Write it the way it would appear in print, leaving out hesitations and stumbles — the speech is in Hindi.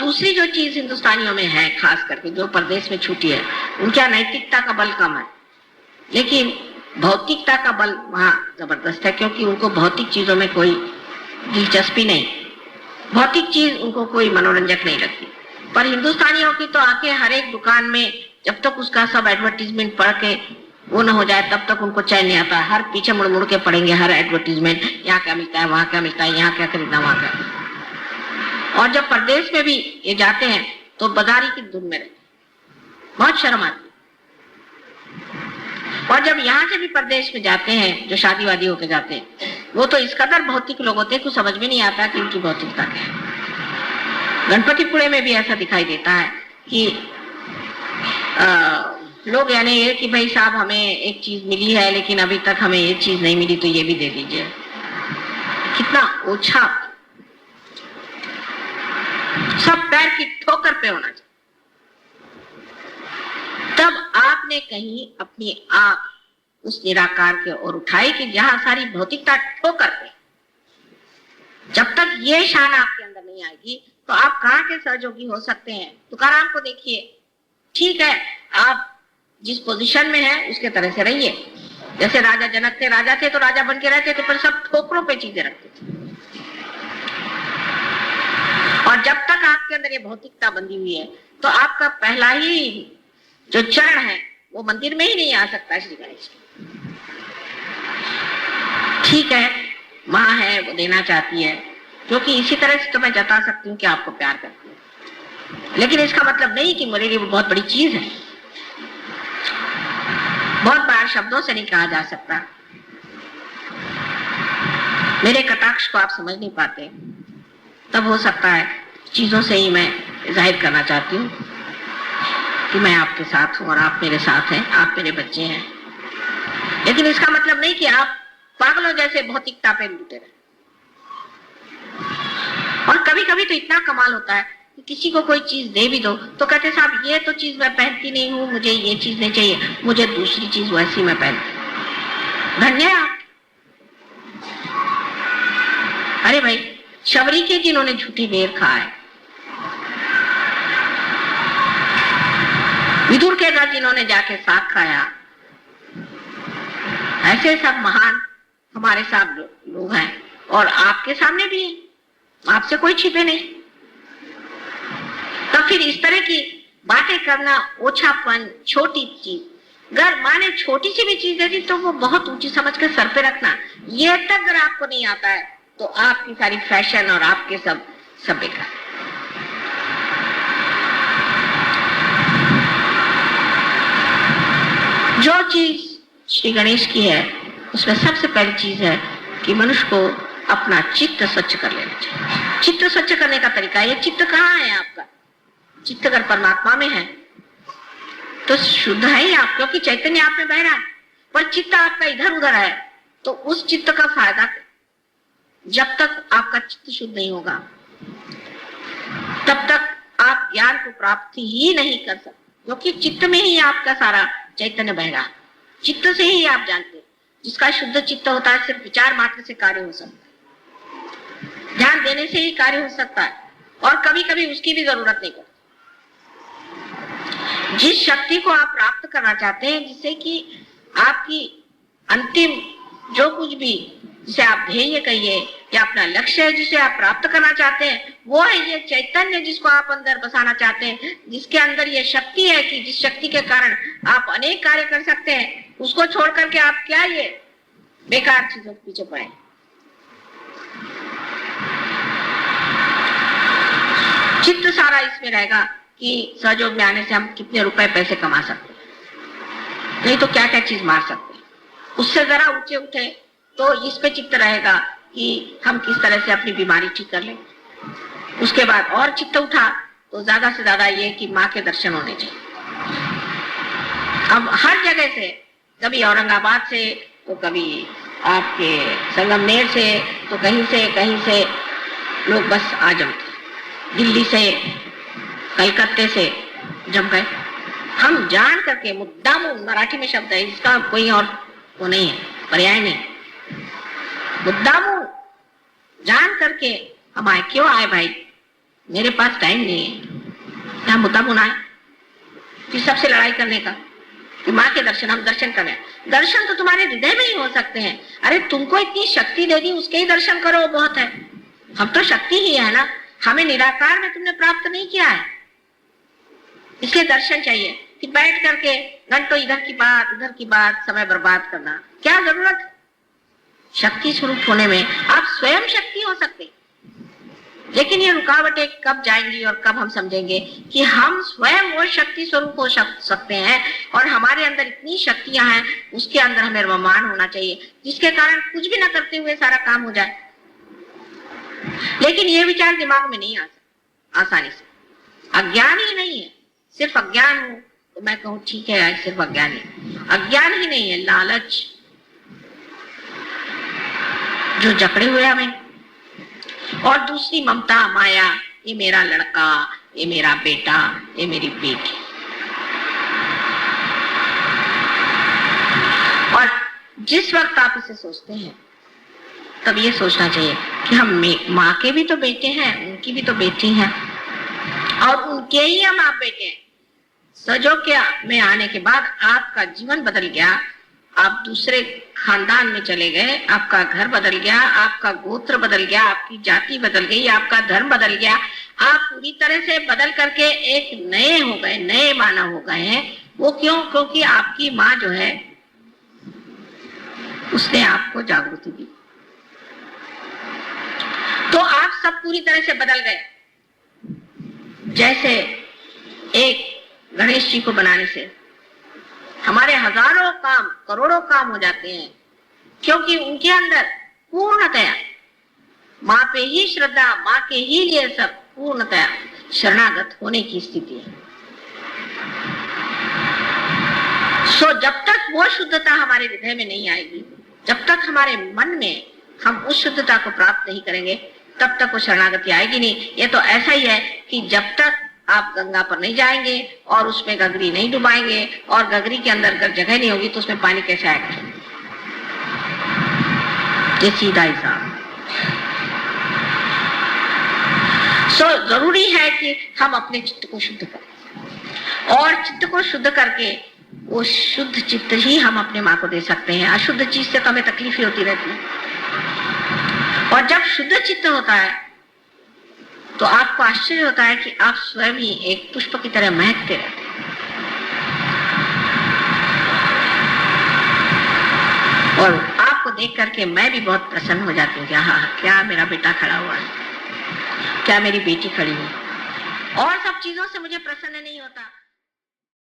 दूसरी जो चीज हिंदुस्तानियों में है, खास करके जो परदेश में छूटी है, उनके नैतिकता का बल कम है, लेकिन भौतिकता का बल वहां जबरदस्त है, क्योंकि उनको भौतिक चीजों में कोई दिलचस्पी नहीं, भौतिक चीज उनको कोई मनोरंजक नहीं लगती। पर हिंदुस्तानियों की तो आके हर एक दुकान में जब तक उसका सब एडवर्टीजमेंट पढ़ के वो न हो जाए तब तक उनको चैन नहीं आता। हर पीछे मुड़ मुड़ के पढ़ेंगे हर एडवर्टीजमेंट, यहाँ क्या मिलता है, वहां क्या मिलता है, यहाँ क्या खरीदना, वहां क्या। और जब प्रदेश में भी ये जाते हैं तो बाजारी की धुन में रहते, बहुत शर्म आती। और जब यहाँ से भी प्रदेश में जाते हैं जो शादी वादी होके जाते हैं, वो तो इस कदर भौतिक लोग होते हैं कुछ समझ में नहीं आता कि उनकी भौतिकता क्या है। गणपतिपुणे में भी ऐसा दिखाई देता है कि लोग यानी ये कि भाई साहब हमें एक चीज मिली है लेकिन अभी तक हमें ये चीज नहीं मिली तो ये भी दे दीजिए। कितना ओछा, सब पैर की ठोकर पे होना चाहिए। तब आपने कहीं अपनी आंख उस निराकार के ओर उठाई कि जहां सारी भौतिकता ठोकर पे। जब तक ये शान आपके अंदर नहीं आएगी तो आप कहाँ के सहयोगी हो सकते हैं। तुकाराम को देखिए, ठीक है आप जिस पोजीशन में है उसके तरह से रहिए। जैसे राजा जनक थे, राजा थे तो राजा बन के रहते थे, पर सब ठोकरों पे चीजें रखते थे। और जब तक आपके अंदर ये भौतिकता बंधी हुई है तो आपका पहला ही जो चरण है वो मंदिर में ही नहीं आ सकता। श्री गणेश ठीक है, माँ है वो देना चाहती है, क्योंकि इसी तरह से तो मैं जता सकती हूँ कि आपको प्यार करती हूँ, लेकिन इसका मतलब नहीं कि मेरे लिए वो बहुत बड़ी चीज है। बहुत बार शब्दों से नहीं कहा जा सकता। मेरे कटाक्ष को आप समझ नहीं पाते, तब हो सकता है चीजों से ही मैं जाहिर करना चाहती हूँ कि मैं आपके साथ हूँ और आप मेरे साथ हैं, आप मेरे बच्चे हैं। लेकिन इसका मतलब नहीं कि आप पागलों जैसे भौतिकता पे लुटे रहे। और कभी कभी तो इतना कमाल होता है कि किसी को कोई चीज दे भी दो तो कहते साहब ये तो चीज मैं पहनती नहीं हूँ, मुझे ये चीज नहीं चाहिए, मुझे दूसरी चीज वैसी मैं पहनती। धन्य आप। अरे भाई, शबरी के जिन्होंने झूठी बेर खाए, विदुर के घर जिन्होंने जाके साग खाया, ऐसे सब महान हमारे साथ लोग हैं और आपके सामने भी है, आपसे कोई छिपे नहीं। तो फिर इस तरह की बातें करना, ओछापन, छोटी चीज, अगर माने छोटी सी भी चीज देती तो वो बहुत ऊंची समझ के सर पे रखना, ये तक अगर आपको नहीं आता है तो आपकी सारी फैशन और आपके सब बेकार। जो चीज श्री गणेश की है उसमें सबसे पहली चीज है कि मनुष्य को अपना चित्त स्वच्छ कर लेना चाहिए। चित्त स्वच्छ करने का तरीका, ये चित्त कहाँ है आपका? चित्त अगर परमात्मा में है तो शुद्ध है ही आप, क्योंकि चैतन्य आप में बह रहा है। पर चित्त आपका इधर उधर है तो उस चित्त का फायदा, जब तक आपका चित्त शुद्ध नहीं होगा तब तक आप ज्ञान को प्राप्ति ही नहीं कर सकते, क्योंकि चित्त में ही आपका सारा चैतन्य बह रहा। चित्त से ही आप जानते हैं। जिसका शुद्ध चित्त होता है सिर्फ विचार मात्र से कार्य हो सकता है, ध्यान देने से ही कार्य हो सकता है, और कभी कभी उसकी भी जरूरत नहीं पड़ती। जिस शक्ति को आप प्राप्त करना चाहते हैं, जिससे कि आपकी अंतिम जो कुछ भी, जिसे आप ध्येय कहिए या अपना लक्ष्य है जिसे आप प्राप्त करना चाहते हैं, वो है ये चैतन्य जिसको आप अंदर बसाना चाहते हैं, जिसके अंदर ये शक्ति है कि जिस शक्ति के कारण आप अनेक कार्य कर सकते हैं। उसको छोड़ करके आप क्या ये बेकार चीजों के पीछे पड़े। चित्त सारा इसमें रहेगा कि सहयोग में आने से हम कितने रुपए पैसे कमा सकते हैं, नहीं तो क्या क्या चीज मार सकते हैं। उससे जरा ऊंचे उठे तो इस पे चित्त रहेगा कि हम किस तरह से अपनी बीमारी ठीक कर लें। उसके बाद और चित्त उठा तो ज्यादा से ज्यादा ये कि माँ के दर्शन होने चाहिए। अब हर जगह से, कभी औरंगाबाद से तो कभी आपके संगमनेर से तो कहीं से लोग बस आ जमते, दिल्ली से, कलकत्ते से जम गए। हम जान करके, मुद्दामू मराठी में शब्द है, इसका कोई और वो नहीं है, पर्याय नहीं, मुद्दामू जान करके हम आए। क्यों आए भाई? मेरे पास टाइम नहीं है, क्या मुद्दा बुना है कि सबसे लड़ाई करने का, कि माँ के दर्शन हम दर्शन करें। दर्शन तो तुम्हारे हृदय में ही हो सकते हैं। अरे तुमको इतनी शक्ति दे दी, उसके ही दर्शन करो, वो बहुत है। हम तो शक्ति ही है ना, हमें निराकार में तुमने प्राप्त नहीं किया है, इसलिए दर्शन चाहिए। कि बैठ करके घंटों इधर की बात उधर की बात समय बर्बाद करना, क्या जरूरत। शक्ति स्वरूप होने में आप स्वयं शक्ति हो सकते, लेकिन ये रुकावटें कब जाएंगी और कब हम समझेंगे कि हम स्वयं वो शक्ति स्वरूप हो सकते हैं और हमारे अंदर इतनी शक्तियां हैं, उसके अंदर हमें रममान होना चाहिए, जिसके कारण कुछ भी ना करते हुए सारा काम हो जाए। लेकिन ये विचार दिमाग में नहीं आ सकता आसानी से, अज्ञान ही नहीं है। सिर्फ अज्ञान हो तो मैं कहूँ ठीक है, सिर्फ अज्ञान ही, अज्ञान ही नहीं है, लालच जो जकड़े हुए हमें, और दूसरी ममता माया, ये मेरा लड़का, ये मेरा बेटा, ये मेरी बेटी। और जिस वक्त आप इसे सोचते हैं तब ये सोचना चाहिए कि हम माँ के भी तो बेटे हैं, उनकी भी तो बेटी हैं, और उनके ही हम आप बेटे हैं। सजोक्या में आने के बाद आपका जीवन बदल गया, आप दूसरे खानदान में चले गए, आपका घर बदल गया, आपका गोत्र बदल गया, आपकी जाति बदल गई, आपका धर्म बदल गया, आप पूरी तरह से बदल करके एक नए हो गए, नए मानव हो गए हैं। वो क्यों? क्योंकि आपकी माँ जो है उसने आपको जागृति दी, तो आप सब पूरी तरह से बदल गए। जैसे एक गणेश जी को बनाने से हमारे हजारों काम, करोड़ों काम हो जाते हैं, क्योंकि उनके अंदर पूर्णतया माँ पे ही श्रद्धा, माँ के ही लिए सब पूर्णतया शरणागत होने की स्थिति है। सो जब तक वो शुद्धता हमारे हृदय में नहीं आएगी, जब तक हमारे मन में हम उस शुद्धता को प्राप्त नहीं करेंगे, तब तक वो शरणागति आएगी नहीं। ये तो ऐसा ही है कि जब तक आप गंगा पर नहीं जाएंगे और उसमें गगरी नहीं डुबाएंगे और गगरी के अंदर अगर जगह नहीं होगी तो उसमें पानी कैसे आएगा? ये सीधा हिसाब। सो जरूरी है कि हम अपने चित्त को शुद्ध करें, और चित्त को शुद्ध करके वो शुद्ध चित्त ही हम अपने माँ को दे सकते हैं। अशुद्ध चीज से तो हमें तकलीफ ही होती रहती है। और जब शुद्ध चित्त होता है तो आपको आश्चर्य होता है कि आप स्वयं ही एक पुष्प की तरह महकते रहते हैं। और आपको देख करके मैं भी बहुत प्रसन्न हो जाती हूँ कि हाँ, क्या मेरा बेटा खड़ा हुआ है, क्या मेरी बेटी खड़ी है। और सब चीजों से मुझे प्रसन्न नहीं होता।